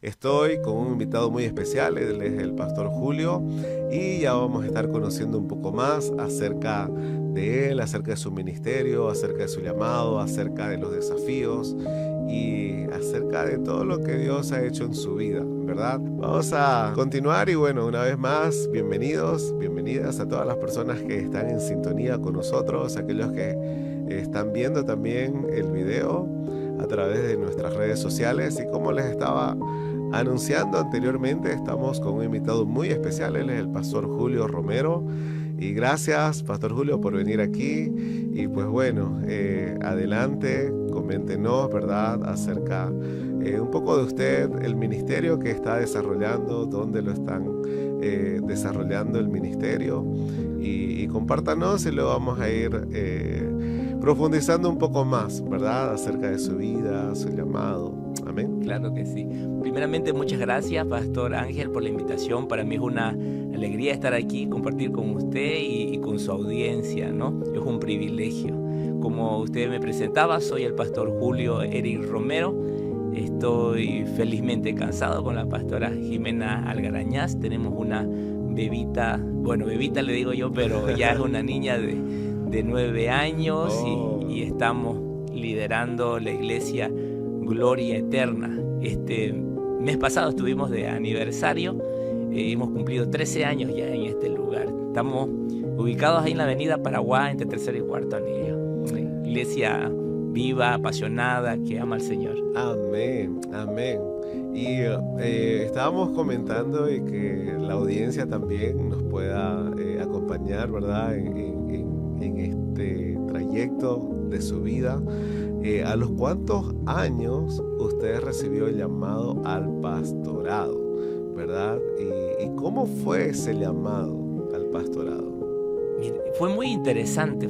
Estoy con un invitado muy especial, él es el pastor Julio, y ya vamos a estar conociendo un poco más acerca de él, acerca de su ministerio, acerca de su llamado, acerca de los desafíos y acerca de todo lo que Dios ha hecho en su vida, ¿verdad? Vamos a continuar y bueno, una vez más, bienvenidos, bienvenidas a todas las personas que están en sintonía con nosotros, aquellos que están viendo también el video a través de nuestras redes sociales. Y como les estaba anunciando anteriormente, estamos con un invitado muy especial. Él es el pastor Julio Romero. Y gracias, pastor Julio, por venir aquí. Y pues bueno, adelante, coméntenos, ¿verdad?, acerca un poco de usted, el ministerio que está desarrollando, dónde lo están desarrollando el ministerio. Y compártanos y luego vamos a ir profundizando un poco más, ¿verdad?, acerca de su vida, su llamado. Amén. Claro que sí. Primeramente, muchas gracias, Pastor Ángel, por la invitación. Para mí es una alegría estar aquí, compartir con usted y con su audiencia, ¿no? Es un privilegio. Como usted me presentaba, soy el Pastor Julio Eric Romero. Estoy felizmente casado con la pastora Jimena Algarañaz. Tenemos una bebita, bueno, bebita le digo yo, pero ya es una niña de 9 años y estamos liderando la iglesia Gloria Eterna. Este mes pasado estuvimos de aniversario, hemos cumplido 13 años ya en este lugar. Estamos ubicados ahí en la avenida Paraguay, entre tercero y cuarto anillo. Una iglesia viva, apasionada, que ama al Señor. Amén, amén. Y estábamos comentando y que la audiencia también nos pueda acompañar, ¿verdad?, en este trayecto de su vida. ¿A los cuántos años usted recibió el llamado al pastorado, verdad? ¿Y cómo fue ese llamado al pastorado? Mire, fue muy interesante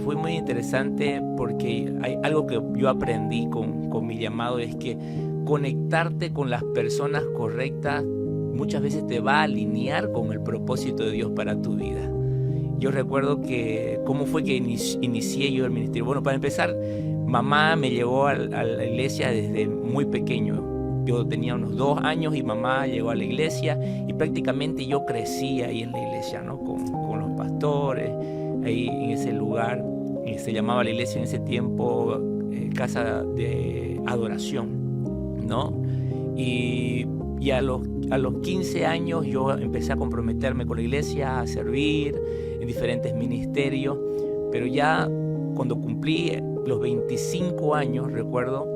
porque hay algo que yo aprendí con mi llamado, es que conectarte con las personas correctas muchas veces te va a alinear con el propósito de Dios para tu vida. Yo recuerdo que cómo fue que inicié yo el ministerio. Bueno, para empezar, mamá me llevó a la iglesia desde muy pequeño. Yo tenía unos 2 años y mamá llegó a la iglesia y prácticamente yo crecí ahí en la iglesia, ¿no? Con los pastores, ahí en ese lugar. Se llamaba la iglesia en ese tiempo Casa de Adoración, ¿no? Y a los 15 años yo empecé a comprometerme con la iglesia, a servir en diferentes ministerios, pero ya cuando cumplí los 25 años, recuerdo,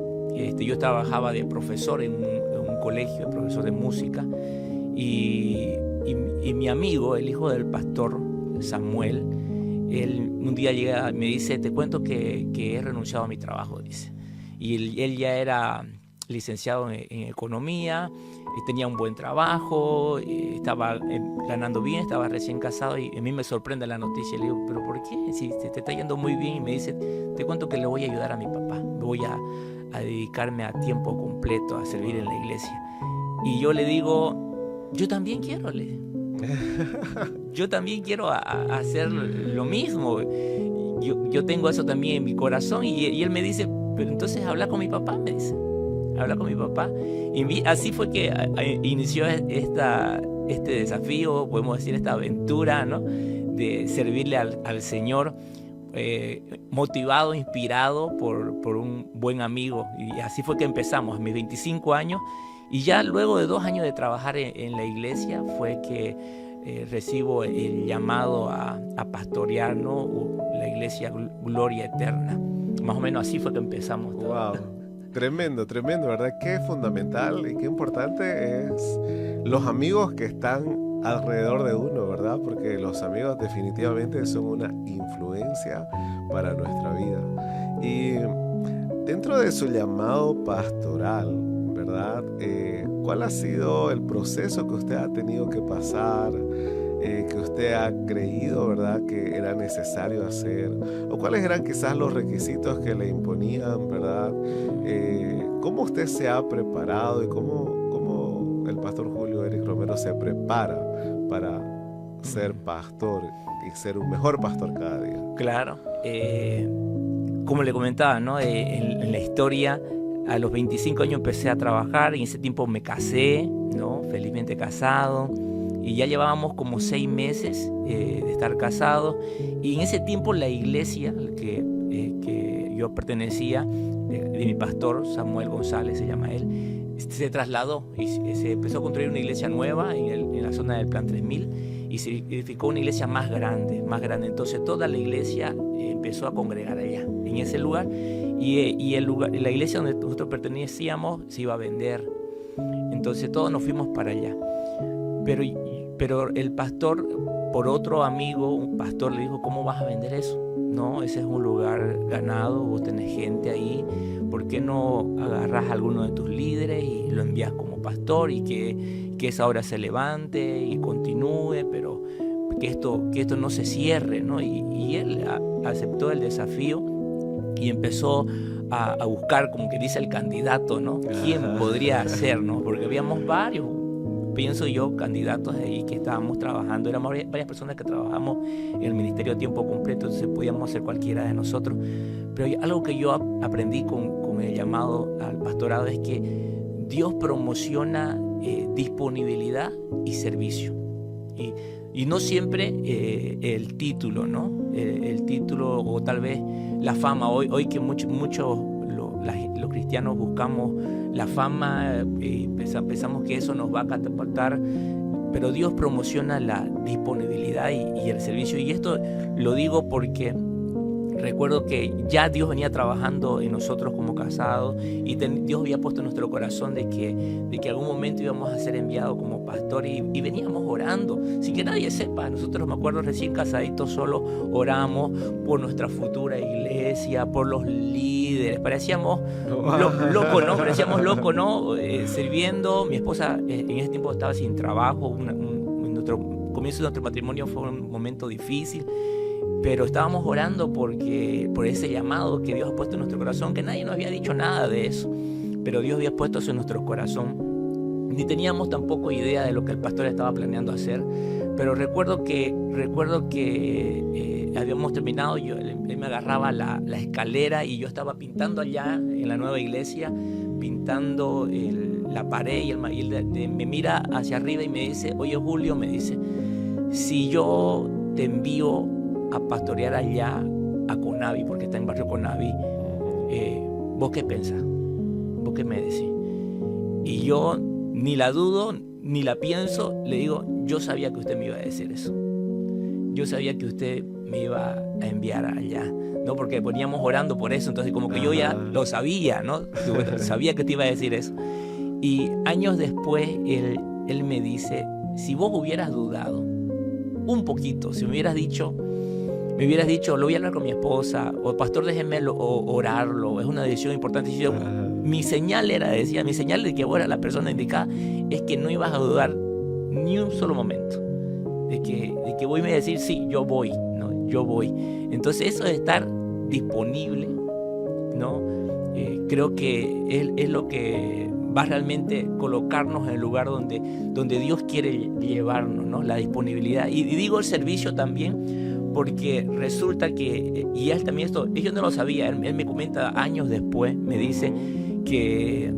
yo trabajaba de profesor en un colegio, de profesor de música, y mi amigo, el hijo del pastor Samuel, él un día llega y me dice: te cuento que he renunciado a mi trabajo, dice. Y él ya era licenciado en economía, y tenía un buen trabajo, estaba ganando bien, estaba recién casado, y a mí me sorprende la noticia. Le digo: ¿pero por qué? Si te está yendo muy bien. Y me dice: te cuento que le voy a ayudar a mi papá, voy a dedicarme a tiempo completo a servir en la iglesia. Y yo le digo: yo también quiero, yo también quiero hacer lo mismo. Yo tengo eso también en mi corazón. Y él me dice: pero entonces habla con mi papá, me dice. Habla con mi papá. Y así fue que inició este desafío, podemos decir, esta aventura, ¿no?, de servirle al Señor, motivado, inspirado por un buen amigo. Y así fue que empezamos, a mis 25 años. Y ya luego de 2 años de trabajar en la iglesia fue que recibo el llamado a pastorear, ¿no?, la iglesia Gloria Eterna. Más o menos así fue que empezamos todo. Wow. Tremendo, tremendo, ¿verdad? Qué fundamental y qué importante es los amigos que están alrededor de uno, ¿verdad? Porque los amigos definitivamente son una influencia para nuestra vida. Y dentro de su llamado pastoral, ¿verdad? ¿Cuál ha sido el proceso que usted ha tenido que pasar? Que usted ha creído, ¿verdad?, que era necesario hacer, o cuáles eran quizás los requisitos que le imponían, ¿verdad? ¿Cómo usted se ha preparado y cómo el pastor Julio Eric Romero se prepara para ser pastor y ser un mejor pastor cada día? Claro, como le comentaba, ¿no?, en la historia A los 25 años empecé a trabajar, y en ese tiempo me casé, ¿no? Felizmente casado, y ya llevábamos como 6 meses de estar casados, y en ese tiempo la iglesia que yo pertenecía, de mi pastor Samuel González, se llama él, se trasladó y se empezó a construir una iglesia nueva en la zona del Plan 3000, y se edificó una iglesia más grande. Entonces toda la iglesia empezó a congregar allá, en ese lugar, y la iglesia donde nosotros pertenecíamos se iba a vender. Entonces todos nos fuimos para allá. Pero el pastor, por otro amigo, un pastor, le dijo: ¿cómo vas a vender eso? No, ese es un lugar ganado, vos tenés gente ahí, ¿por qué no agarras a alguno de tus líderes y lo envías como pastor, y que esa obra se levante y continúe, pero que esto no se cierre, ¿no? Y él aceptó el desafío y empezó a buscar, como que dice, el candidato, ¿no? ¿Quién podría ser, no? Porque habíamos varios, pienso yo, candidatos ahí que estábamos trabajando. Éramos varias personas que trabajamos en el ministerio a tiempo completo, entonces podíamos ser cualquiera de nosotros. Pero algo que yo aprendí con el llamado al pastorado es que Dios promociona disponibilidad y servicio. Y no siempre el título, ¿no? El título, o tal vez la fama. Hoy que muchos los cristianos buscamos la fama, pensamos que eso nos va a catapultar, pero Dios promociona la disponibilidad y el servicio. Y esto lo digo porque recuerdo que ya Dios venía trabajando en nosotros como casados, y Dios había puesto en nuestro corazón de que algún momento íbamos a ser enviados como pastor, y veníamos orando sin que nadie sepa. Nosotros, me acuerdo, recién casaditos, solo oramos por nuestra futura iglesia, por los líderes. Parecíamos locos, ¿no? Sirviendo. Mi esposa en ese tiempo estaba sin trabajo. Nuestro comienzo de nuestro matrimonio fue un momento difícil, pero estábamos orando por ese llamado que Dios ha puesto en nuestro corazón, que nadie nos había dicho nada de eso, pero Dios había puesto eso en nuestro corazón. Ni teníamos tampoco idea de lo que el pastor estaba planeando hacer, pero recuerdo que habíamos terminado, él me agarraba la escalera, y yo estaba pintando allá en la nueva iglesia, pintando la pared, y él me mira hacia arriba y me dice: oye, Julio, me dice, si yo te envío a pastorear allá a Conavi, porque está en barrio Conavi, ¿vos qué pensás? ¿Vos qué me decís? Y yo ni la dudo, ni la pienso, le digo: yo sabía que usted me iba a decir eso. Yo sabía que usted me iba a enviar allá, ¿no? Porque veníamos orando por eso, entonces como que yo ya lo sabía, ¿no? Sabía que te iba a decir eso. Y años después, él me dice: si vos hubieras dudado un poquito, si me hubieras dicho, lo voy a hablar con mi esposa, o pastor, déjeme orarlo, es una decisión importante. Y yo, mi señal de que vos eras la persona indicada, es que no ibas a dudar ni un solo momento, de que voy a decir: sí, yo voy, ¿no? Yo voy. Entonces eso de estar disponible, ¿no? Creo que es lo que va realmente a colocarnos en el lugar donde Dios quiere llevarnos, ¿no? La disponibilidad. Y digo el servicio también, porque resulta que, y él también esto, yo no lo sabía, él me comenta años después, me dice que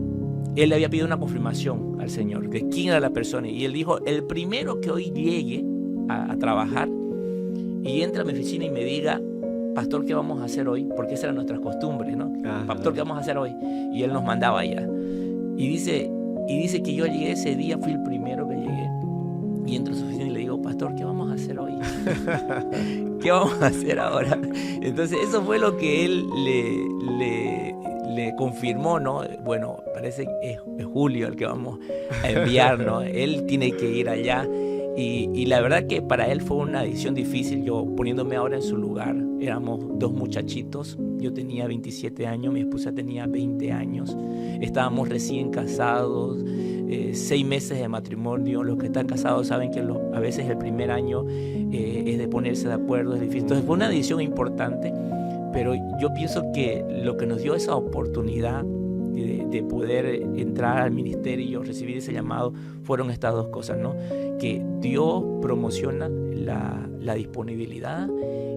él le había pedido una confirmación al Señor, de quién era la persona, y él dijo: el primero que hoy llegue a trabajar y entre a mi oficina y me diga: pastor, ¿qué vamos a hacer hoy? Porque esa era nuestra costumbre, ¿no? Pastor, ¿qué vamos a hacer hoy? Y él nos mandaba allá. Y dice que yo llegué ese día, fui el primero que llegué, y entro a su oficina y le digo: pastor, ¿qué vamos a hacer hoy? ¿Qué vamos a hacer ahora? Entonces eso fue lo que él le confirmó, ¿no? Bueno, parece que es Julio el que vamos a enviar, ¿no? Él tiene que ir allá. Y la verdad que para él fue una decisión difícil. Yo, poniéndome ahora en su lugar, éramos 2 muchachitos. Yo tenía 27 años, mi esposa tenía 20 años. Estábamos recién casados, 6 meses de matrimonio. Los que están casados saben que a veces el primer año es de ponerse de acuerdo, es difícil. Entonces fue una decisión importante, pero yo pienso que lo que nos dio esa oportunidad de de poder entrar al ministerio, recibir ese llamado, fueron estas dos cosas, ¿no? Que Dios promociona la disponibilidad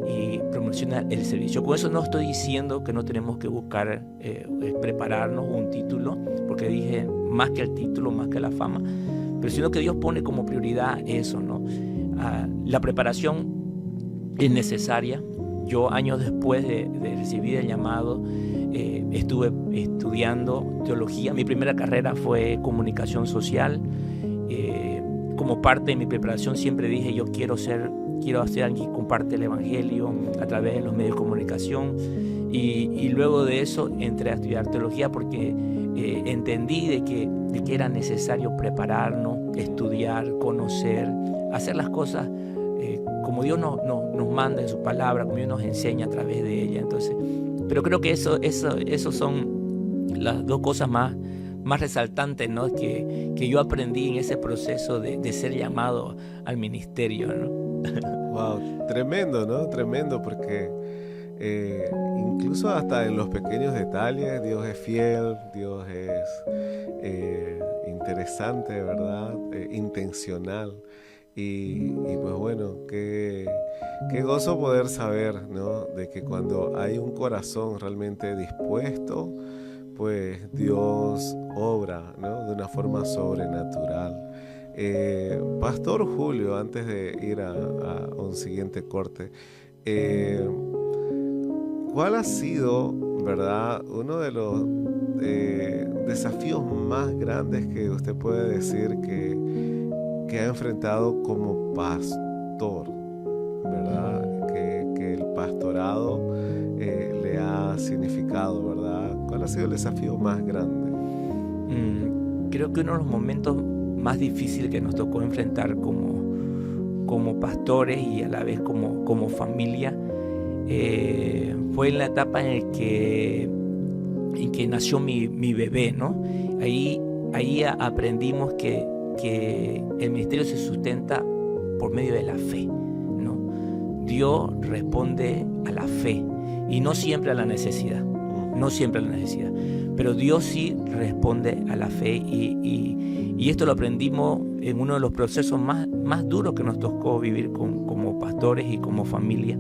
y promociona el servicio. Con eso no estoy diciendo que no tenemos que buscar prepararnos un título, porque dije más que el título, más que la fama, pero sino que Dios pone como prioridad eso, ¿no? La preparación es necesaria. Yo, años después de recibir el llamado, estuve estudiando teología. Mi primera carrera fue comunicación social. Como parte de mi preparación siempre dije, yo quiero ser alguien que comparte el evangelio a través de los medios de comunicación. Y luego de eso entré a estudiar teología porque entendí de que era necesario prepararnos, estudiar, conocer, hacer las cosas como Dios nos manda en su palabra, como Dios nos enseña a través de ella. Entonces, pero creo que eso son las dos cosas más resaltantes, ¿no? que yo aprendí en ese proceso de ser llamado al ministerio, ¿no? Wow, tremendo, ¿no? Tremendo, porque incluso hasta en los pequeños detalles Dios es fiel, Dios es interesante, ¿verdad? Intencional. Y pues bueno, qué gozo poder saber, ¿no? De que cuando hay un corazón realmente dispuesto, pues Dios obra, ¿no? De una forma sobrenatural. Pastor Julio, antes de ir a un siguiente corte, ¿cuál ha sido, verdad, uno de los desafíos más grandes que usted puede decir que ha enfrentado como pastor, ¿verdad? Que el pastorado le ha significado, ¿verdad? ¿Cuál ha sido el desafío más grande? Creo que uno de los momentos más difíciles que nos tocó enfrentar como pastores y a la vez como familia fue en la etapa en que nació mi bebé, ¿no? Ahí aprendimos que el ministerio se sustenta por medio de la fe, ¿no? Dios responde a la fe y no siempre a la necesidad, pero Dios sí responde a la fe y esto lo aprendimos en uno de los procesos más duros que nos tocó vivir como pastores y como familia.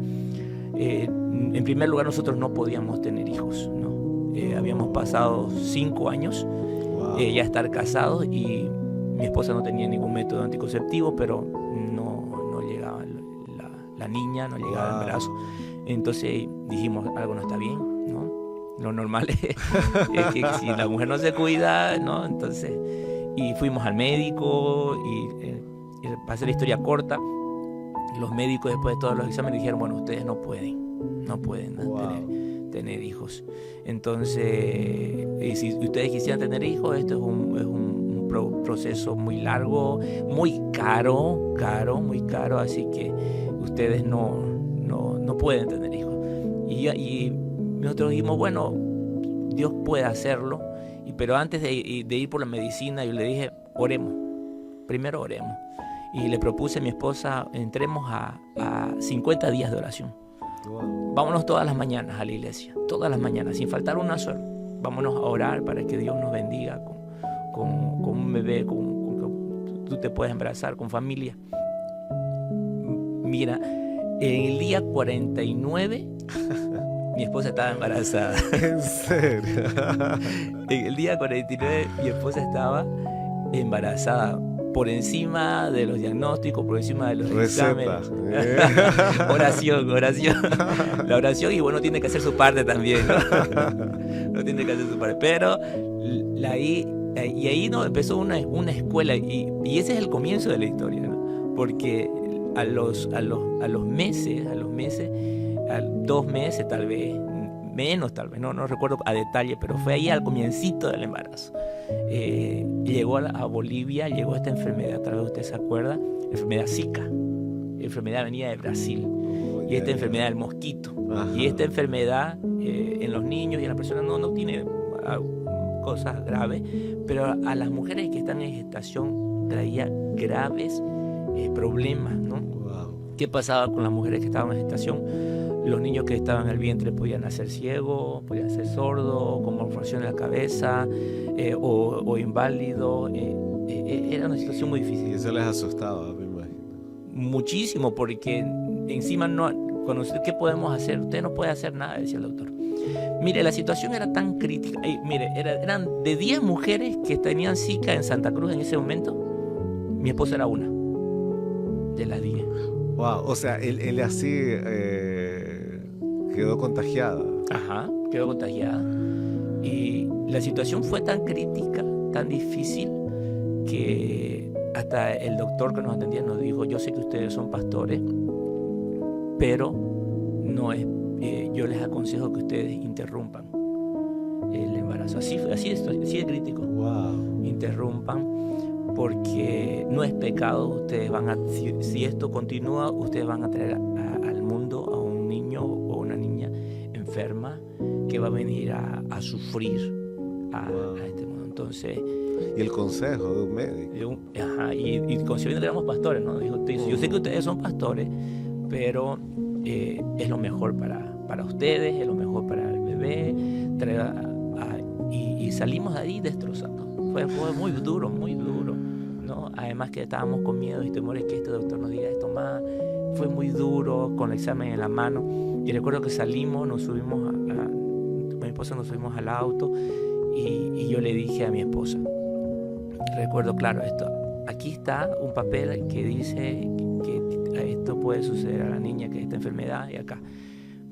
En primer lugar, nosotros no podíamos tener hijos, ¿no? Habíamos pasado 5 años ya estar casados y mi esposa no tenía ningún método anticonceptivo, pero no llegaba la niña, no llegaba el embarazo. Entonces dijimos, algo no está bien, ¿no? Lo normal es que si la mujer no se cuida, ¿no? Entonces, y fuimos al médico y para hacer la historia corta, los médicos después de todos los exámenes dijeron, bueno, ustedes no pueden tener hijos. Entonces, si ustedes quisieran tener hijos, esto es un proceso muy largo, muy caro, así que ustedes no pueden tener hijos. Y nosotros dijimos, bueno, Dios puede hacerlo, pero antes de ir por la medicina, yo le dije, primero oremos. Y le propuse a mi esposa, entremos a 50 días de oración. Wow. Vámonos todas las mañanas a la iglesia, todas las mañanas, sin faltar una sola. Vámonos a orar para que Dios nos bendiga con un bebé, con tú te puedes embarazar, con familia. Mira, en el día 49 mi esposa estaba embarazada. ¿En serio? En el día 49 mi esposa estaba embarazada. Por encima de los diagnósticos, por encima de los exámenes. Oración. La oración, y bueno, tiene que hacer su parte también, ¿no? No tiene que hacer su parte. Pero ahí no empezó una escuela, y ese es el comienzo de la historia, ¿no? Porque a los meses, 2 meses tal vez, menos tal vez, no recuerdo a detalle, pero fue ahí al comiencito del embarazo. Llegó a Bolivia, llegó esta enfermedad, tal vez usted se acuerda, enfermedad Zika, enfermedad venida de Brasil, y esta enfermedad del mosquito. Ajá. Y esta enfermedad en los niños y en las personas no tiene cosas graves, pero a las mujeres que están en gestación traía graves problemas, ¿no? Wow. ¿Qué pasaba con las mujeres que estaban en gestación? Los niños que estaban en el vientre podían nacer ciegos, podían ser sordos, con malformación en la cabeza, o inválidos. Era una situación muy difícil. Y eso les asustaba, me imagino. Muchísimo, porque encima cuando usted, ¿qué podemos hacer? Usted no puede hacer nada, decía el doctor. Mire, la situación era tan crítica. Mire, eran de 10 mujeres que tenían Zika en Santa Cruz en ese momento, mi esposa era una de las 10. Wow, o sea, él así quedó contagiada. Ajá, quedó contagiada. Y la situación fue tan crítica, tan difícil, que hasta el doctor que nos atendía nos dijo: yo sé que ustedes son pastores, pero no es, yo les aconsejo que ustedes interrumpan el embarazo. Así de crítico. Wow. Interrumpan, porque no es pecado. Ustedes si esto continúa, ustedes van a traer al mundo a un niño o una niña enferma que va a venir a sufrir a este mundo. Entonces, y el consejo de un médico. Y considerando que éramos pastores, ¿no? Dijo: yo sé que ustedes son pastores, pero es lo mejor para ustedes, es lo mejor para el bebé. Y salimos de ahí destrozados. Fue muy duro, ¿no? Además que estábamos con miedo y temores que este doctor nos diga esto más. Fue muy duro, con el examen en la mano. Y recuerdo que salimos, nos subimos con mi esposa nos subimos al auto, y yo le dije a mi esposa, recuerdo claro esto: aquí está un papel que dice que esto puede suceder a la niña, que esta enfermedad, y acá.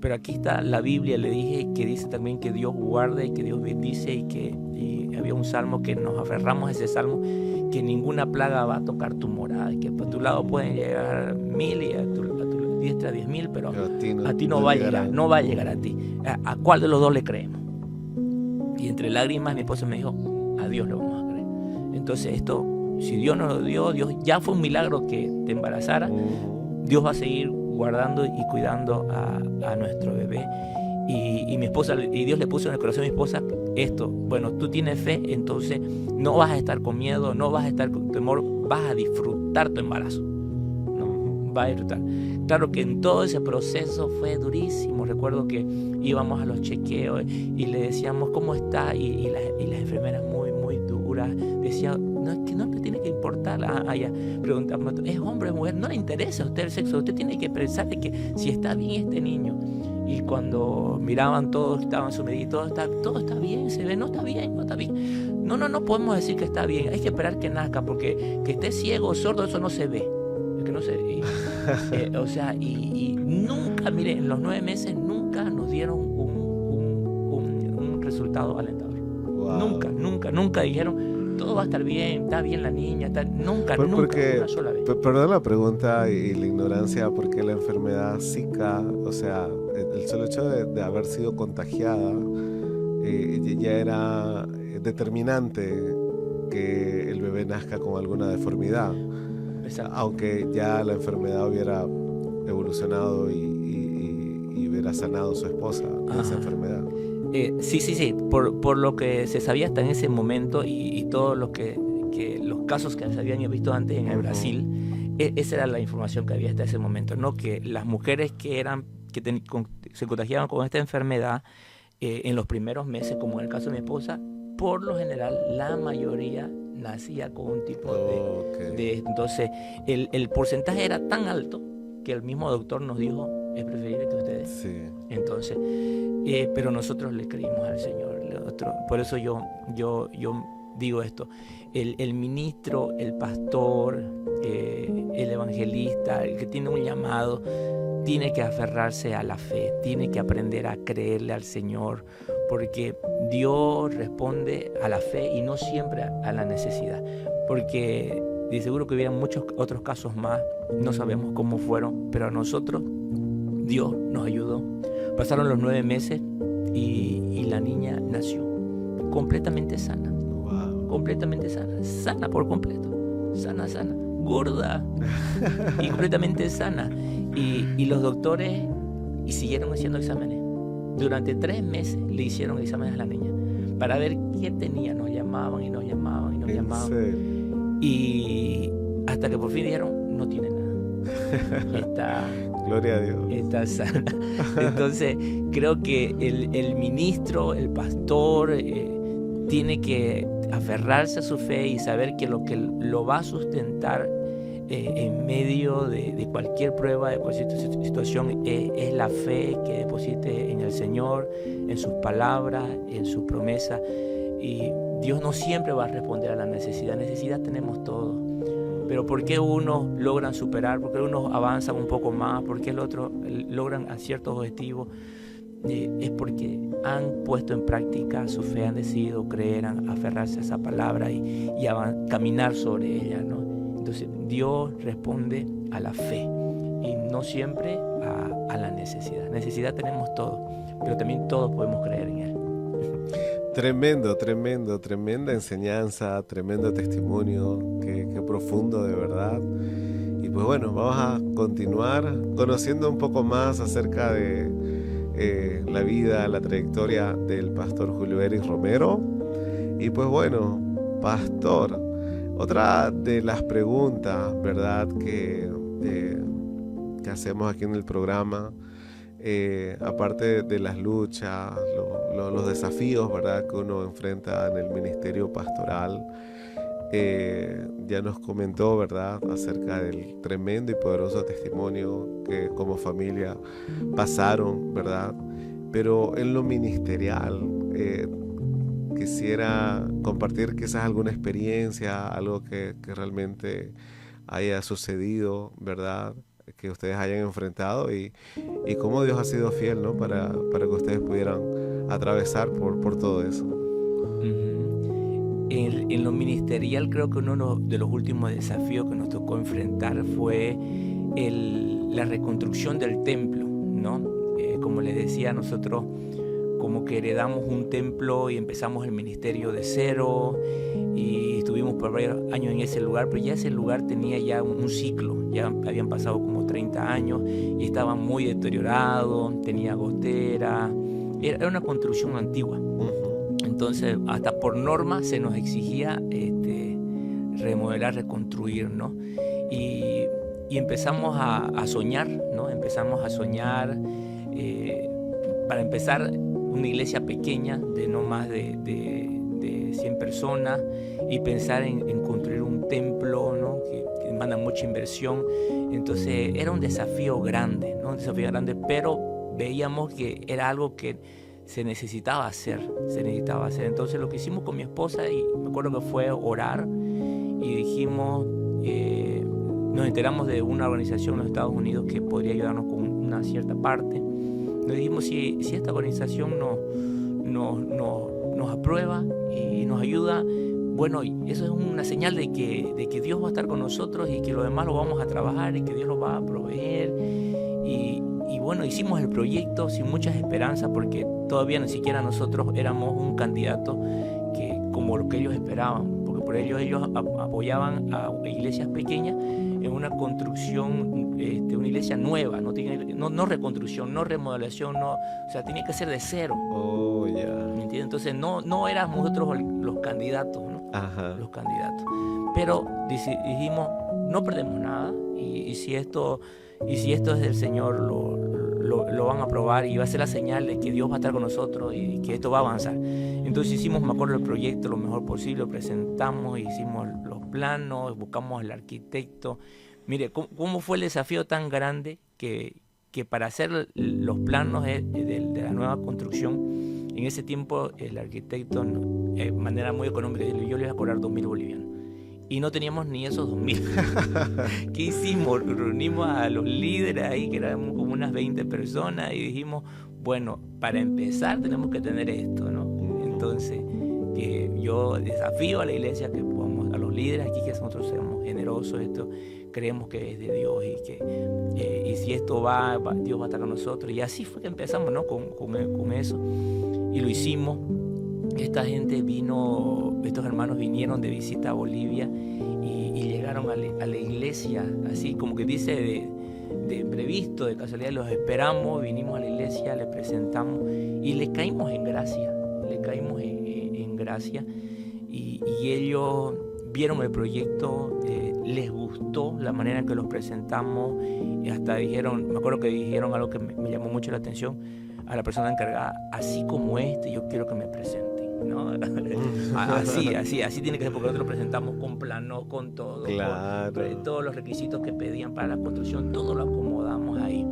Pero aquí está la Biblia, le dije, que dice también que Dios guarde, que Dios bendice, y había un salmo que nos aferramos a ese salmo, que ninguna plaga va a tocar tu morada, que por tu lado pueden llegar 1000 y a tu diestra 10.000, pero a ti no va a llegar a ti. ¿A cuál de los dos le creemos? Y entre lágrimas mi esposa me dijo: a Dios le vamos a creer. Entonces esto, si Dios nos lo dio, Dios ya fue un milagro que te embarazara. Dios va a seguir guardando y cuidando a nuestro bebé. Y mi esposa, y Dios le puso en el corazón a mi esposa esto: bueno, tú tienes fe, entonces no vas a estar con miedo, no vas a estar con temor, vas a disfrutar tu embarazo, ¿no? Vas a disfrutar. Claro que en todo ese proceso fue durísimo. Recuerdo que íbamos a los chequeos y le decíamos: ¿cómo está? Y las enfermeras muy duras decían: no, es que no le tiene que importar. Ella preguntamos: ¿es hombre o mujer? No le interesa a usted el sexo, usted tiene que pensar de que si está bien este niño. Y cuando miraban, todos estaban sumidos: todo está bien, se ve, no está bien. No podemos decir que está bien, hay que esperar que nazca, porque que esté ciego o sordo, eso no se ve. Es que no se ve. O sea, y nunca, mire, en los 9 meses nunca nos dieron un resultado alentador. Wow. Nunca dijeron: todo va a estar bien, está bien la niña, nunca, una sola vez. Perdón la pregunta y la ignorancia, porque la enfermedad Zika, o sea, el solo hecho de haber sido contagiada ya era determinante que el bebé nazca con alguna deformidad. Exacto. Aunque ya la enfermedad hubiera evolucionado y hubiera sanado su esposa de esa enfermedad. Sí. Por lo que se sabía hasta en ese momento, y todos los casos que se habían visto antes en el Brasil, esa era la información que había hasta ese momento, ¿no? Que las mujeres que se contagiaban con esta enfermedad en los primeros meses, como en el caso de mi esposa, por lo general la mayoría nacía con un tipo de entonces el porcentaje era tan alto que el mismo doctor nos dijo: es preferible que ustedes. Sí. Entonces, pero nosotros le creímos al Señor. Por eso yo digo esto: el ministro, el pastor, el evangelista, el que tiene un llamado, tiene que aferrarse a la fe, tiene que aprender a creerle al Señor, porque Dios responde a la fe y no siempre a la necesidad. Porque de seguro que hubiera muchos otros casos más, no sabemos cómo fueron, pero a nosotros Dios nos ayudó. Pasaron los 9 meses y la niña nació completamente sana. Wow. Completamente sana por completo, sana, gorda y completamente sana. Y los doctores siguieron haciendo exámenes. Durante 3 meses le hicieron exámenes a la niña para ver qué tenía. Nos llamaban. ¿En serio? Y hasta que por fin dijeron: no tiene nada. está, Gloria a Dios. está sana. Entonces, creo que el ministro, el pastor, tiene que aferrarse a su fe y saber que lo lo va a sustentar en medio de cualquier prueba, de cualquier situación, es la fe que deposite en el Señor, en sus palabras, en sus promesas. Y Dios no siempre va a responder a la necesidad. Necesidad tenemos todos. Pero ¿por qué unos logran superar? ¿Por qué unos avanzan un poco más? ¿Por qué el otro logran a ciertos objetivos? Es porque han puesto en práctica su fe, han decidido creer, aferrarse a esa palabra y caminar sobre ella, ¿no? Entonces Dios responde a la fe y no siempre a la necesidad. Necesidad tenemos todos, pero también todos podemos creer en Él. Tremenda enseñanza, tremendo testimonio, qué profundo de verdad. Y pues bueno, vamos a continuar conociendo un poco más acerca de la vida, la trayectoria del pastor Julio Eric Romero. Y pues bueno, pastor, otra de las preguntas, ¿verdad?, que hacemos aquí en el programa, aparte de las luchas, los desafíos, ¿verdad?, que uno enfrenta en el ministerio pastoral, ya nos comentó, ¿verdad?, acerca del tremendo y poderoso testimonio que como familia pasaron, ¿verdad? Pero en lo ministerial, quisiera compartir quizás alguna experiencia, algo que realmente haya sucedido, ¿verdad?, que ustedes hayan enfrentado y cómo Dios ha sido fiel, ¿no?, para que ustedes pudieran atravesar por todo eso. En lo ministerial, creo que uno de los últimos desafíos que nos tocó enfrentar fue la reconstrucción del templo, ¿no? Como les decía, nosotros como que heredamos un templo y empezamos el ministerio de cero y estuvimos por varios años en ese lugar, pero ya ese lugar tenía ya un ciclo, ya habían pasado como 30 años y estaba muy deteriorado, tenía gotera, era una construcción antigua. Entonces, hasta por norma se nos exigía remodelar, reconstruir, ¿no? Y empezamos a soñar, ¿no? Empezamos a soñar, para empezar, una iglesia pequeña de no más de 100 personas y pensar en construir un templo, ¿no?, que demanda mucha inversión. Entonces, era un desafío grande, ¿no? Un desafío grande, pero veíamos que era algo que se necesitaba hacer. Entonces lo que hicimos con mi esposa, y me acuerdo que fue orar, y dijimos, nos enteramos de una organización en los Estados Unidos que podría ayudarnos con una cierta parte. Nos dijimos, si esta organización nos aprueba y nos ayuda, bueno, eso es una señal de que Dios va a estar con nosotros y que lo demás lo vamos a trabajar y que Dios lo va a proveer. Y bueno, hicimos el proyecto sin muchas esperanzas porque todavía ni siquiera nosotros éramos un candidato como lo que ellos esperaban, porque por ellos apoyaban a iglesias pequeñas en una construcción, una iglesia nueva, no reconstrucción, no remodelación, o sea, tenía que ser de cero. Oh, ya. ¿Me entiendes? Entonces no éramos nosotros los candidatos, ¿no? Ajá. Los candidatos. Pero dijimos, no perdemos nada y si esto es del Señor, lo van a probar y va a ser la señal de que Dios va a estar con nosotros y que esto va a avanzar. Entonces hicimos, me acuerdo, el proyecto lo mejor posible, lo presentamos, hicimos los planos, buscamos al arquitecto. Mire, ¿cómo fue el desafío tan grande que para hacer los planos de la nueva construcción, en ese tiempo el arquitecto, de manera muy económica, yo le iba a cobrar 2.000 bolivianos. Y no teníamos ni esos 2.000. ¿Qué hicimos? Reunimos a los líderes ahí, que éramos como unas 20 personas, y dijimos, bueno, para empezar tenemos que tener esto, ¿no? Entonces, yo desafío a la iglesia que podamos, a los líderes aquí, que nosotros seamos generosos, esto creemos que es de Dios y si esto va, Dios va a estar con nosotros. Y así fue que empezamos, ¿no?, con eso, y lo hicimos. Esta gente estos hermanos vinieron de visita a Bolivia y llegaron a la iglesia, así como que dice de imprevisto, de casualidad, los esperamos, vinimos a la iglesia, le presentamos y le caímos en gracia, y ellos vieron el proyecto, les gustó la manera en que los presentamos, y hasta dijeron, me acuerdo que dijeron algo que me llamó mucho la atención a la persona encargada: así como yo quiero que me presenten, ¿no? así tiene que ser, porque nosotros presentamos con planos, con todo, Claro. con todos los requisitos que pedían para la construcción, todo lo acomodamos ahí.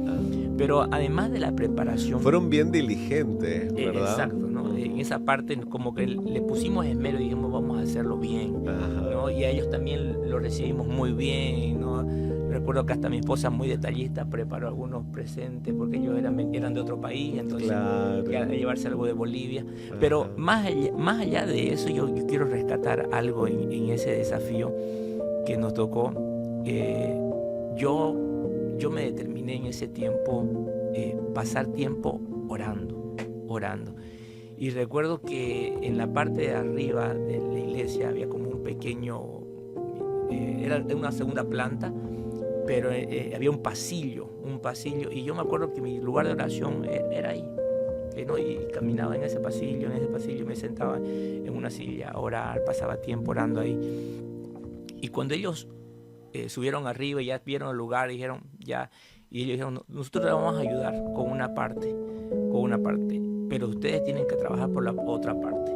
Pero además de la preparación, Fueron bien diligentes, ¿verdad? exacto, ¿no? En esa parte como que le pusimos esmero y dijimos, vamos a hacerlo bien, Ajá. ¿no? Y a ellos también lo recibimos muy bien, ¿no? Recuerdo que hasta mi esposa, muy detallista, preparó algunos presentes porque ellos eran de otro país, entonces Claro. a llevarse algo de Bolivia. Pero Ajá. más allá de eso, yo quiero rescatar algo en ese desafío que nos tocó. Yo me determiné en ese tiempo pasar tiempo orando. Y recuerdo que en la parte de arriba de la iglesia había como un pequeño, era una segunda planta, pero había un pasillo, y yo me acuerdo que mi lugar de oración era ahí, ¿no? Y caminaba en ese pasillo, me sentaba en una silla a orar, pasaba tiempo orando ahí. Y cuando ellos subieron arriba y ya vieron el lugar, y ellos dijeron, nosotros les vamos a ayudar con una parte, pero ustedes tienen que trabajar por la otra parte.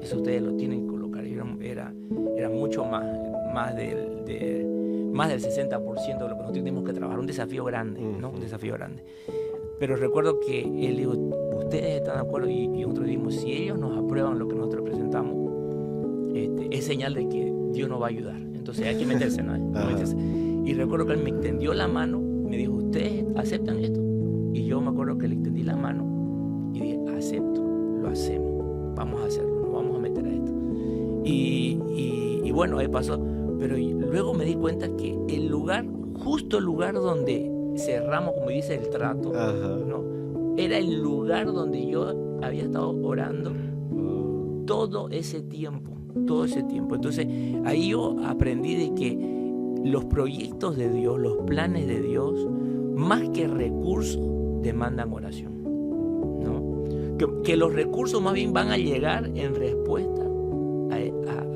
Eso ustedes lo tienen que colocar. Era mucho más del 60% de lo que nosotros tenemos que trabajar. Un desafío grande, ¿no? Un desafío grande. Pero recuerdo que él dijo, ustedes están de acuerdo, y nosotros dijimos, si ellos nos aprueban lo que nosotros presentamos, es señal de que Dios nos va a ayudar. Entonces hay que meterse, ¿no? Y recuerdo que él me extendió la mano, me dijo, ¿ustedes aceptan esto? Y yo me acuerdo que le extendí la mano y dije, acepto, lo hacemos, vamos a hacerlo, nos vamos a meter a esto. Y bueno, ahí pasó. Pero luego me di cuenta que justo el lugar donde cerramos, como dice, el trato, ¿no? Era el lugar donde yo había estado orando todo ese tiempo. Entonces ahí yo aprendí de que los proyectos de Dios, los planes de Dios, más que recursos, demandan oración, ¿no? Que los recursos más bien van a llegar en respuesta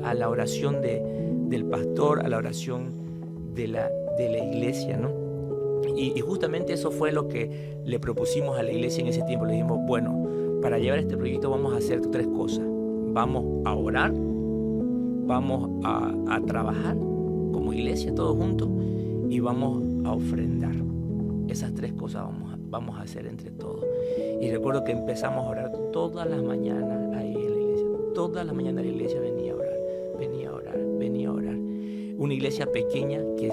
a la oración del pastor, a la oración de la iglesia, ¿no? Y justamente eso fue lo que le propusimos a la iglesia en ese tiempo. Le dijimos, bueno, para llevar este proyecto vamos a hacer 3 cosas. Vamos a orar, vamos a trabajar como iglesia todos juntos, y vamos a ofrendar. Esas 3 cosas vamos a hacer entre todos. Y recuerdo que empezamos a orar todas las mañanas ahí en la iglesia. Todas las mañanas la iglesia venía a orar. Una iglesia pequeña que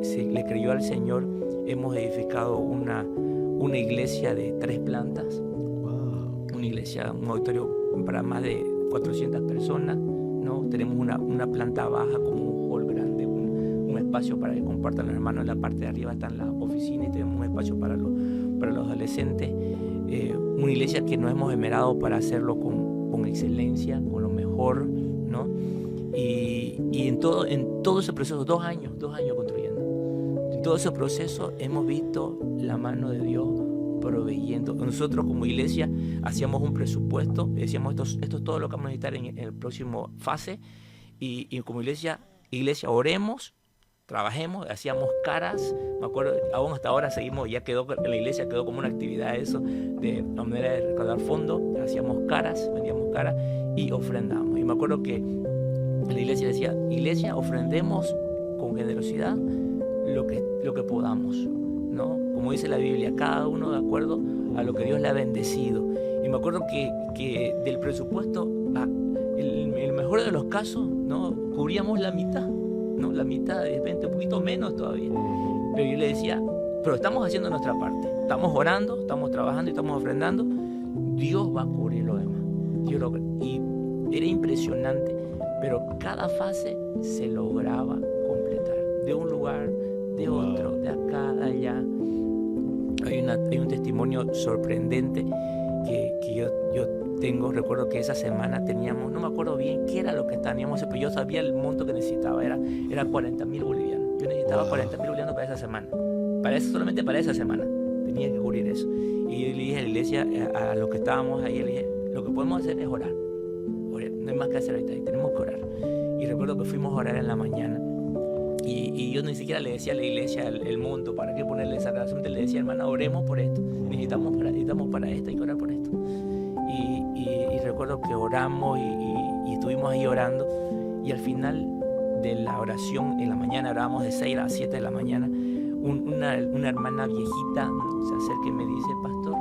se le creyó al Señor. Hemos edificado una iglesia de 3 plantas. Wow. Una iglesia, un auditorio para más de 400 personas, ¿no? Tenemos una planta baja, como un hall grande, un espacio para que compartan los hermanos. En la parte de arriba están las oficinas y tenemos un espacio para los adolescentes. Una iglesia que nos hemos esmerado para hacerlo con excelencia, con lo mejor, ¿no? Y en todo ese proceso, 2 años construyendo. En todo ese proceso hemos visto la mano de Dios proveyendo. Nosotros como iglesia hacíamos un presupuesto, decíamos, esto es todo lo que vamos a necesitar en el próximo fase, y como iglesia oremos, trabajemos, hacíamos caras. Me acuerdo, aún hasta ahora seguimos, la iglesia quedó como una actividad eso, de la manera de recaudar fondos. Hacíamos caras, vendíamos caras y ofrendamos. Y me acuerdo que la iglesia decía, iglesia, ofrendemos con generosidad lo que podamos, ¿no? Como dice la Biblia, cada uno de acuerdo a lo que Dios le ha bendecido. Y me acuerdo que del presupuesto, el mejor de los casos, ¿no? Cubríamos la mitad, ¿no? La mitad, de repente un poquito menos todavía. Pero yo le decía, pero estamos haciendo nuestra parte, estamos orando, estamos trabajando y estamos ofrendando. Dios va a cubrir lo demás. Y era impresionante, pero cada fase se lograba completar, de un lugar, de otro, de acá, de allá. Hay un testimonio sorprendente que yo tengo. Recuerdo que esa semana teníamos, no me acuerdo bien qué era lo que teníamos, pero yo sabía el monto que necesitaba, era 40.000 bolivianos. Yo necesitaba 40.000 bolivianos para esa semana, solamente para esa semana tenía que cubrir eso. Y yo le dije a la iglesia, a los que estábamos ahí, le dije, lo que podemos hacer es orar. No hay más que hacer ahorita, tenemos que orar. Y recuerdo que fuimos a orar en la mañana, Y yo ni siquiera le decía a la iglesia el monto, ¿para qué ponerle esa razón? Le decía, hermana, oremos por esto, necesitamos para esto, hay que orar por esto. Y recuerdo que oramos y estuvimos ahí orando, y al final de la oración, en la mañana, orábamos de 6 a 7 de la mañana, una hermana viejita se acerca y me dice, pastor,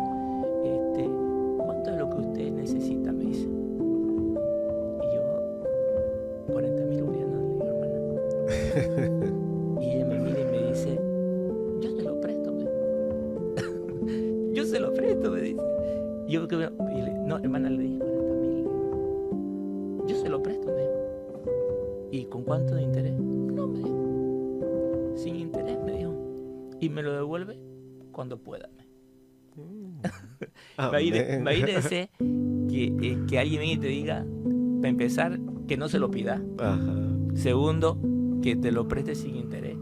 ¿cuánto es lo que usted necesita? Me dice. Y yo, 40.000 bolivianos, le digo, hermana. Y ella me mira y me dice, yo se lo presto, yo se lo presto, me dice. Y yo, no, hermana, le dije 40.000, yo se lo presto, me dijo. ¿Y con cuánto de interés? No, me dijo, sin interés, me dijo, y me lo devuelve cuando pueda. Imagínense que alguien venga y te diga, para empezar, que no se lo pida. Ajá. Segundo, que te lo preste sin interés.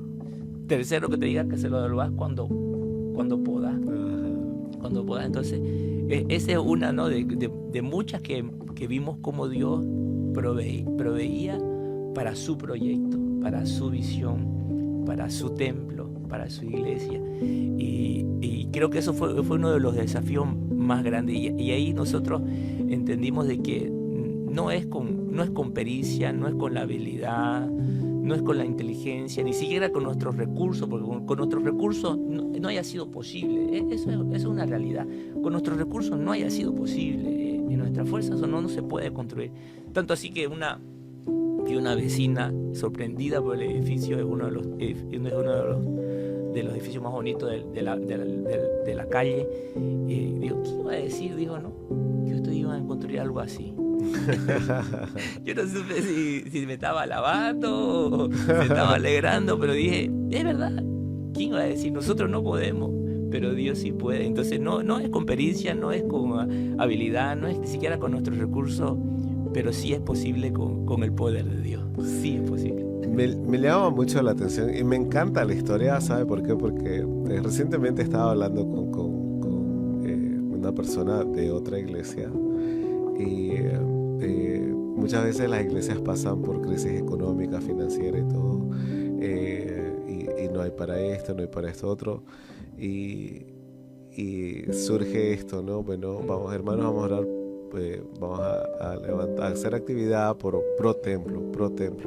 Tercero, que te diga que se lo devuelvas cuando puedas. Cuando puedas. Entonces, esa es una, ¿no?, de muchas que vimos como Dios proveía para su proyecto, para su visión, para su templo, para su iglesia. Y creo que eso fue uno de los desafíos más grandes. Y ahí nosotros entendimos de que no es con pericia, no es con la habilidad, no es con la inteligencia, ni siquiera con nuestros recursos, porque con nuestros recursos no haya sido posible. Eso es una realidad. Con nuestros recursos no haya sido posible. En nuestras fuerzas eso no se puede construir. Tanto así que una vecina, sorprendida por el edificio, es uno de los edificios más bonitos de la calle. Digo, ¿qué iba a decir? Digo, no, que ustedes iban a construir algo así. Yo no supe si me estaba alabando o se estaba alegrando, pero dije, es verdad, ¿quién iba a decir? Nosotros no podemos, pero Dios sí puede. Entonces no es con pericia, no es con habilidad, no es ni siquiera con nuestros recursos, pero sí es posible con el poder de Dios. Sí es posible. Me llama mucho la atención y me encanta la historia, ¿sabe por qué? Porque recientemente estaba hablando con una persona de otra iglesia y muchas veces las iglesias pasan por crisis económica, financiera y todo, y no hay para esto, no hay para esto otro, y surge esto, ¿no? Bueno, vamos, hermanos, vamos a orar. Vamos a levantar, a hacer actividad pro templo.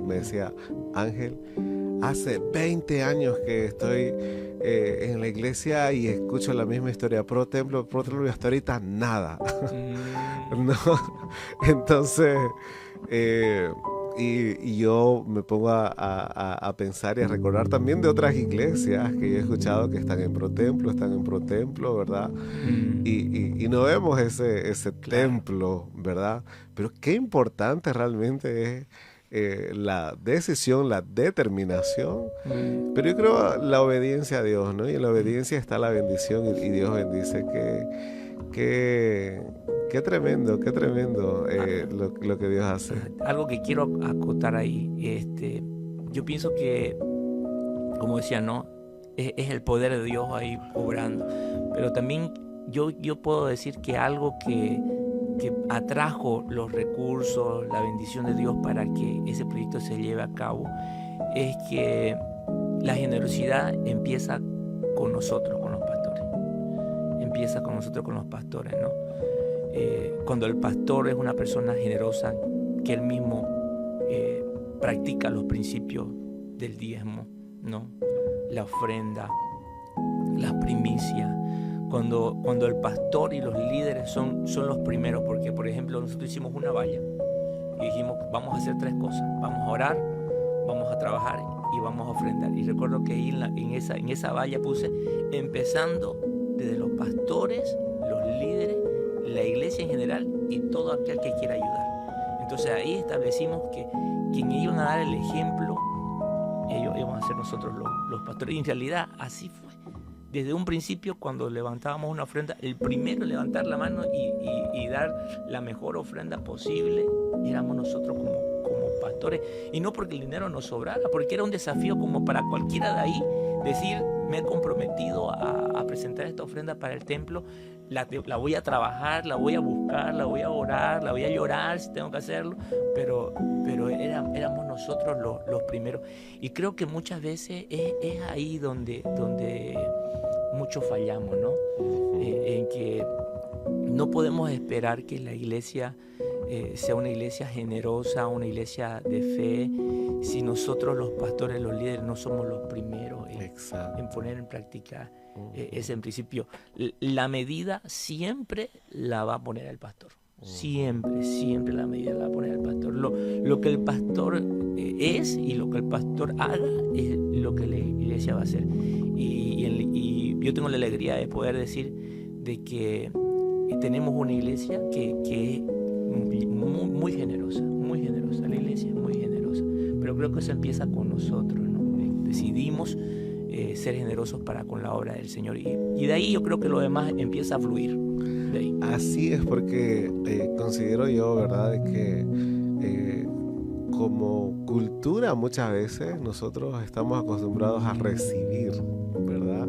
Me decía Ángel, hace 20 años que estoy en la iglesia y escucho la misma historia, pro templo, y hasta ahorita nada. ¿No? Entonces y yo me pongo a pensar y a recordar también de otras iglesias que yo he escuchado que están en pro templo, ¿verdad? Y no vemos ese templo, ¿verdad? Pero qué importante realmente es la decisión, la determinación. Pero yo creo la obediencia a Dios, ¿no? Y en la obediencia está la bendición y Dios bendice. Qué tremendo lo que Dios hace. Algo que quiero acotar ahí, yo pienso que, como decía, ¿no?, es el poder de Dios ahí obrando, pero también yo puedo decir que algo que atrajo los recursos, la bendición de Dios para que ese proyecto se lleve a cabo, es que la generosidad empieza con nosotros, con los pastores. Empieza con nosotros, con los pastores, ¿no? Cuando el pastor es una persona generosa, que él mismo practica los principios del diezmo, ¿no?, la ofrenda, las primicias. Cuando el pastor y los líderes son los primeros, porque por ejemplo nosotros hicimos una valla y dijimos, vamos a hacer 3 cosas: vamos a orar, vamos a trabajar y vamos a ofrendar. Y recuerdo que ahí en esa valla puse, empezando desde los pastores, los líderes, la iglesia en general y todo aquel que quiera ayudar. Entonces ahí establecimos que quienes iban a dar el ejemplo, ellos iban a ser nosotros los pastores. Y en realidad así fue. Desde un principio, cuando levantábamos una ofrenda, el primero en levantar la mano y dar la mejor ofrenda posible éramos nosotros como pastores. Y no porque el dinero nos sobrara, porque era un desafío como para cualquiera de ahí decir, me he comprometido a presentar esta ofrenda para el templo, la voy a trabajar, la voy a buscar, la voy a orar, la voy a llorar si tengo que hacerlo, pero éramos nosotros los primeros. Y creo que muchas veces es ahí donde muchos fallamos, ¿no? En que no podemos esperar que la iglesia sea una iglesia generosa, una iglesia de fe, si nosotros los pastores, los líderes, no somos los primeros en poner en práctica ese principio. La medida siempre la va a poner el pastor. Siempre la medida la va a poner el pastor. Lo que el pastor es y lo que el pastor haga es lo que la iglesia va a hacer. Y yo tengo la alegría de poder decir de que tenemos una iglesia que es muy generosa, muy generosa. La iglesia es muy generosa. Pero creo que eso empieza con nosotros, ¿no? Decidimos ser generosos para con la obra del Señor. Y de ahí yo creo que lo demás empieza a fluir. De ahí. Así es, porque considero yo, ¿verdad?, de que como cultura muchas veces nosotros estamos acostumbrados a recibir, ¿verdad?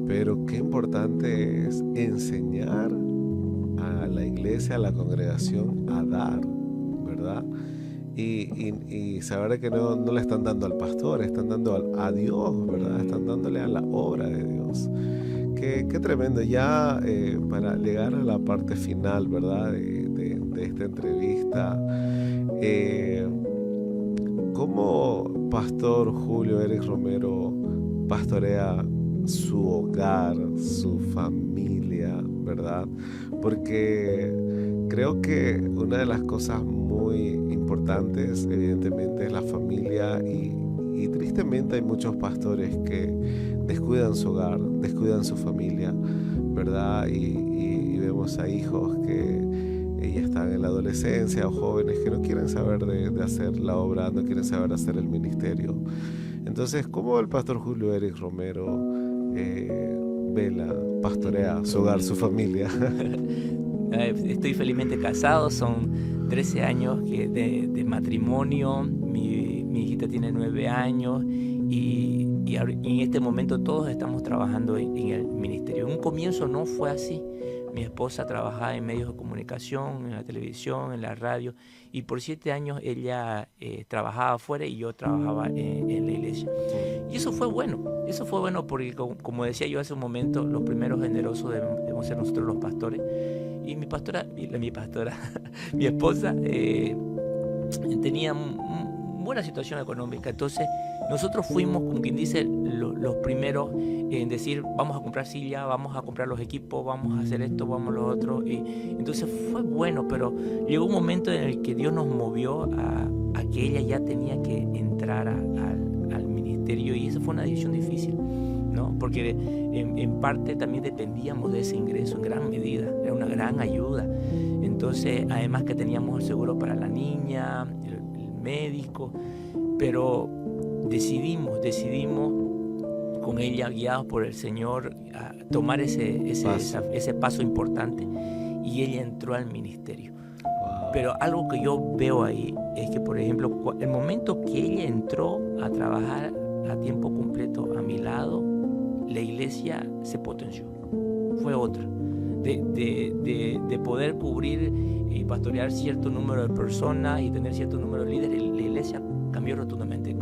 Pero qué importante es enseñar a la iglesia, a la congregación a dar, ¿verdad? Y saber que no le están dando al pastor, están dando a Dios, ¿verdad? Están dándole a la obra de Dios. Qué tremendo. Ya para llegar a la parte final, ¿verdad?, de esta entrevista, ¿cómo Pastor Julio Eric Romero pastorea su hogar, su familia, ¿verdad? Porque creo que una de las cosas muy importantes, evidentemente, es la familia, y tristemente hay muchos pastores que descuidan su hogar, descuidan su familia, ¿verdad? Y vemos a hijos que ya están en la adolescencia, o jóvenes que no quieren saber de hacer la obra, no quieren saber hacer el ministerio. Entonces, ¿cómo el pastor Julio Eric Romero vela, pastorea su hogar, su familia? Estoy felizmente casado, son 13 años de matrimonio, mi hijita tiene 9 años y en este momento todos estamos trabajando en el ministerio. En un comienzo no fue así. Mi esposa trabajaba en medios de comunicación, en la televisión, en la radio, y por 7 años ella trabajaba afuera y yo trabajaba en la iglesia. Y eso fue bueno porque, como decía yo hace un momento, los primeros generosos debemos ser nosotros los pastores. Y mi esposa tenía buena situación económica, entonces nosotros fuimos, como quien dice, los primeros en decir, vamos a comprar silla, vamos a comprar los equipos, vamos a hacer esto, vamos a lo otro. Y entonces fue bueno, pero llegó un momento en el que Dios nos movió a que ella ya tenía que entrar al ministerio, y esa fue una decisión difícil, ¿no? Porque en parte también dependíamos de ese ingreso en gran medida, era una gran ayuda. Entonces, además que teníamos el seguro para la niña, el médico, pero decidimos con ella, guiados por el Señor, a tomar ese paso importante, y ella entró al ministerio. Wow. Pero algo que yo veo ahí es que, por ejemplo, el momento que ella entró a trabajar a tiempo completo a mi lado, la iglesia se potenció, fue otra. De poder cubrir y pastorear cierto número de personas y tener cierto número de líderes, la iglesia cambió rotundamente.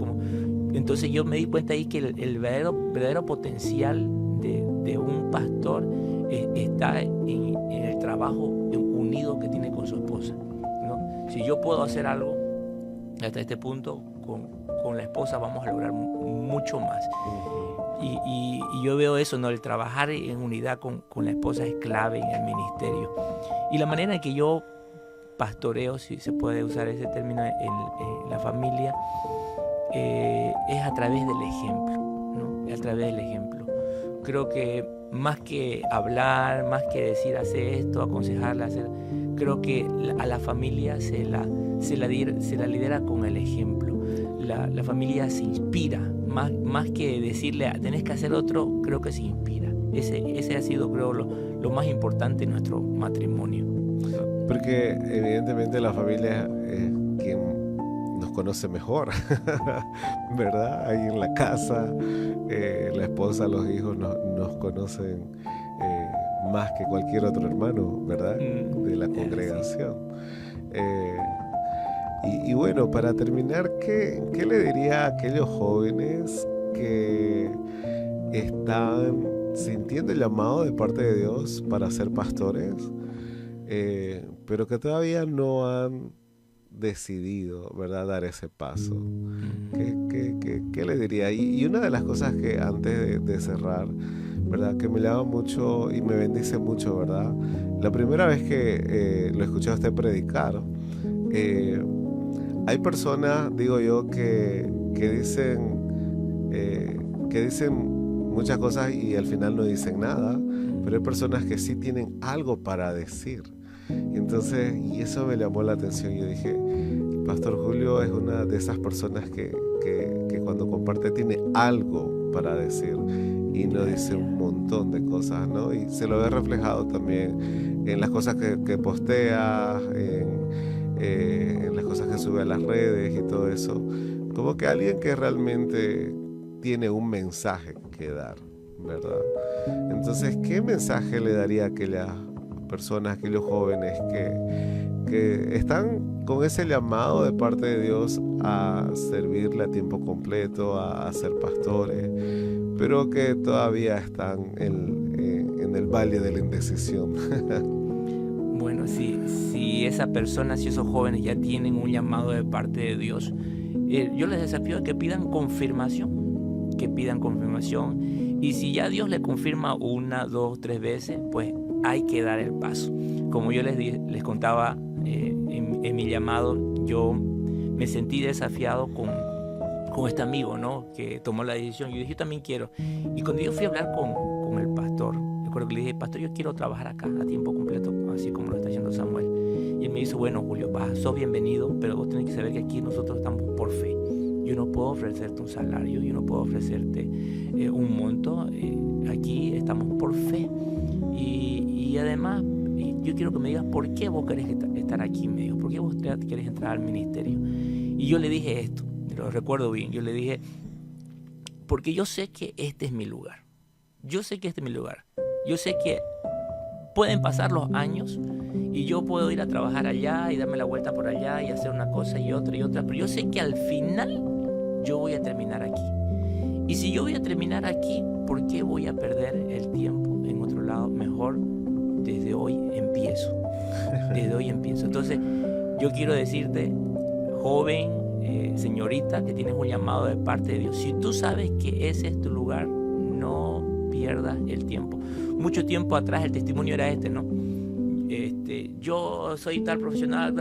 Entonces yo me di cuenta ahí que el verdadero potencial de un pastor está en el trabajo unido que tiene con su esposa, ¿no? Si yo puedo hacer algo hasta este punto, con la esposa vamos a lograr mucho más. Y yo veo eso, ¿no? El trabajar en unidad con la esposa es clave en el ministerio. Y la manera en que yo pastoreo, si se puede usar ese término, en la familia, es a través del ejemplo, ¿no? Es a través del ejemplo. Creo que más que hablar, más que decir, hace esto, aconsejarla, creo que a la familia se la lidera con el ejemplo. La familia se inspira, más que decirle, tenés que hacer otro, creo que se inspira. Ese ha sido, creo, lo más importante en nuestro matrimonio. Porque evidentemente la familia es quien nos conoce mejor, ¿verdad? Ahí en la casa, la esposa, los hijos nos conocen más que cualquier otro hermano, ¿verdad? De la congregación. Y bueno, para terminar, ¿qué le diría a aquellos jóvenes que están sintiendo el llamado de parte de Dios para ser pastores, pero que todavía no han decidido, ¿verdad?, dar ese paso? ¿Qué le diría? Y una de las cosas que antes de cerrar, ¿verdad?, que me llama mucho y me bendice mucho, ¿verdad? La primera vez que lo escuché a usted predicar, eh, hay personas, digo yo, que dicen muchas cosas y al final no dicen nada, pero hay personas que sí tienen algo para decir. Entonces, y eso me llamó la atención. Yo dije, el Pastor Julio es una de esas personas que cuando comparte tiene algo para decir y no dice un montón de cosas, ¿no? Y se lo ve reflejado también en las cosas que postea, en las cosas que sube a las redes y todo eso. Como que alguien que realmente tiene un mensaje que dar, ¿verdad? Entonces, ¿qué mensaje le daría a aquellas personas, aquellos jóvenes que están con ese llamado de parte de Dios a servirle a tiempo completo, a ser pastores, pero que todavía están en el valle de la indecisión? Bueno, si esa persona, si esos jóvenes ya tienen un llamado de parte de Dios, yo les desafío a que pidan confirmación, y si ya Dios le confirma 1, 2, 3 veces, pues hay que dar el paso. Como yo les contaba en mi llamado, yo me sentí desafiado con este amigo, ¿no?, que tomó la decisión. Yo dije, yo también quiero. Y cuando yo fui a hablar con el pastor, recuerdo que le dije, pastor, yo quiero trabajar acá a tiempo completo, así como lo está haciendo Samuel. Y él me dijo, bueno, Julio, sos bienvenido, pero vos tenés que saber que aquí nosotros estamos por fe. Yo no puedo ofrecerte un salario, yo no puedo ofrecerte un monto. Aquí estamos por fe. Y además, yo quiero que me digas por qué vos querés estar aquí, me dijo, por qué vos querés entrar al ministerio. Y yo le dije esto, lo recuerdo bien, yo le dije, porque yo sé que este es mi lugar. Yo sé que este es mi lugar. Yo sé que pueden pasar los años y yo puedo ir a trabajar allá y darme la vuelta por allá y hacer una cosa y otra, pero yo sé que al final yo voy a terminar aquí. Y si yo voy a terminar aquí, ¿por qué voy a perder el tiempo en otro lado? Mejor desde hoy empiezo. Entonces, yo quiero decirte, joven, señorita, que tienes un llamado de parte de Dios. Si tú sabes que ese es tu lugar, no pierdas el tiempo. Mucho tiempo atrás el testimonio era ¿no? Yo soy tal profesional,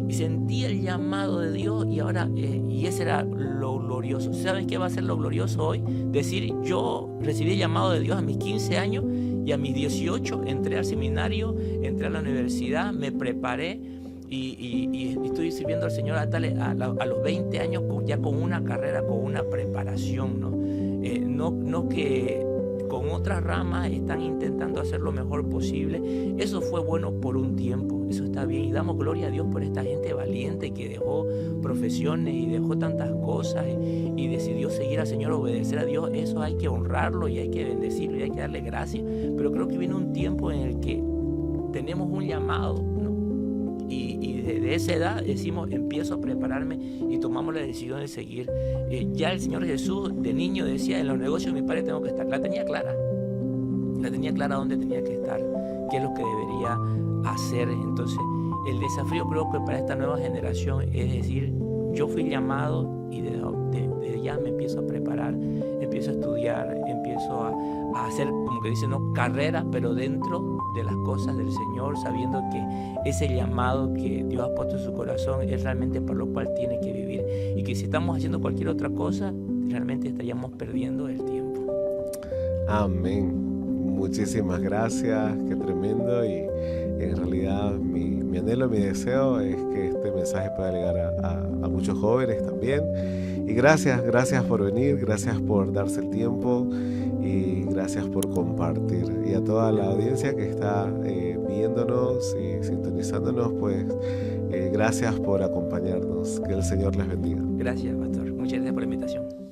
y sentí el llamado de Dios y ahora, y ese era lo glorioso. ¿Sabes qué va a ser lo glorioso hoy? Decir, yo recibí el llamado de Dios a mis 15 años y a mis 18 entré al seminario, entré a la universidad, me preparé y estoy sirviendo al Señor a los 20 años ya con una carrera, con una preparación, ¿no? No que con otras ramas están intentando hacer lo mejor posible. Eso fue bueno por un tiempo, eso está bien, y damos gloria a Dios por esta gente valiente que dejó profesiones y dejó tantas cosas y decidió seguir al Señor, obedecer a Dios. Eso hay que honrarlo y hay que bendecirlo y hay que darle gracias. Pero creo que viene un tiempo en el que tenemos un llamado, ¿no? Y desde esa edad decimos, empiezo a prepararme y tomamos la decisión de seguir. Ya el Señor Jesús de niño decía, en los negocios de mi padre tengo que estar. La tenía clara dónde tenía que estar, qué es lo que debería hacer. Entonces, el desafío creo que para esta nueva generación es decir, yo fui llamado y desde ya me empiezo a preparar, empiezo a estudiar, empiezo a hacer, como que dicen, ¿no?, carrera, pero dentro de las cosas del Señor, sabiendo que ese llamado que Dios ha puesto en su corazón es realmente para lo cual tiene que vivir, y que si estamos haciendo cualquier otra cosa, realmente estaríamos perdiendo el tiempo. Amén. Muchísimas gracias, qué tremendo. Y en realidad mi anhelo, mi deseo es que este mensaje pueda llegar a muchos jóvenes también. Y gracias por venir, gracias por darse el tiempo y gracias por compartir. Y a toda la audiencia que está viéndonos y sintonizándonos, pues gracias por acompañarnos. Que el Señor les bendiga. Gracias, pastor. Muchas gracias por la invitación.